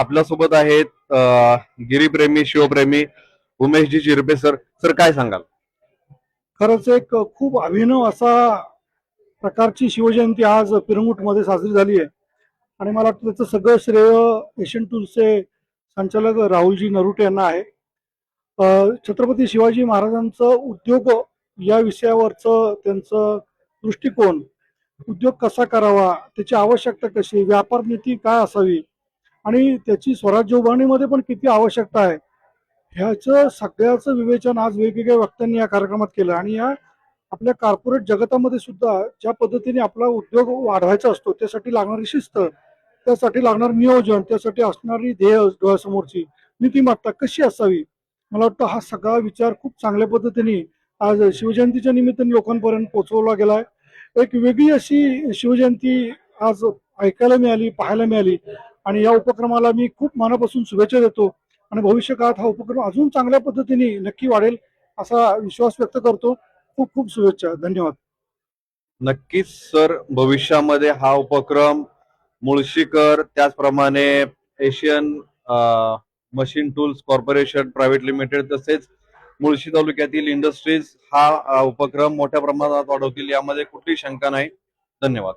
आपल्यासोबत आहेत Giripremi शिवप्रेमी Umeshji चिरपे sir. Sir काय सांगाल? खरंच एक खूप अभिनव असा प्रकारची शिवजयंती आज मध्ये साजरी झाली आहे आणि मला वाटतं त्याचं सगळं श्रेय एशियन टूल्सचे संचालक राहुलजी नरुटे यांना आहे. छत्रपती शिवाजी महाराजांचं उद्योग या विषयावरचं त्यांचं दृष्टिकोन, उद्योग कसा करावा, त्याची आवश्यकता कशी, व्यापार नीती काय असावी आणि त्याची स्वराज्य उभारणीमध्ये पण किती आवश्यकता आहे, ह्याचं सगळ्याचं विवेचन आज वेगवेगळ्या वक्त्यांनी या कार्यक्रमात केलं. आणि या आपल्या कॉर्पोरेट जगतामध्ये सुद्धा ज्या पद्धतीने आपला उद्योग वाढवायचा असतो, त्यासाठी लागणारी शिस्त, त्यासाठी लागणारं नियोजन, त्यासाठी असणारी ध्येय डोळ्यासमोरची नीतिमत्ता कशी असावी, मला वाटतं हा सगळा विचार खूप चांगल्या पद्धतीने आज शिवजयंतीच्या निमित्ताने लोकांपर्यंत पोहोचवला गेलाय. एक वेगळी अशी शिवजयंती आज ऐकायला मिळाली, पाहायला मिळाली आणि या उपक्रमाला मी खूप मनापासून शुभेच्छा देतो आणि भविष्य काळात हा उपक्रम अजून चांगल्या पद्धतीने नक्की वाढेल असा विश्वास व्यक्त करतो. खूप खूप शुभेच्छा. धन्यवाद. नक्कीच सर, भविष्यामध्ये हा उपक्रम मुळशीकर, त्याचप्रमाणे Asian machine tools corporation private limited तसेच मुळशी तालुक्यातील इंडस्ट्रीज हा उपक्रम मोठ्या प्रमाणात वाढवतील यामध्ये कुठलीही शंका नाही. धन्यवाद.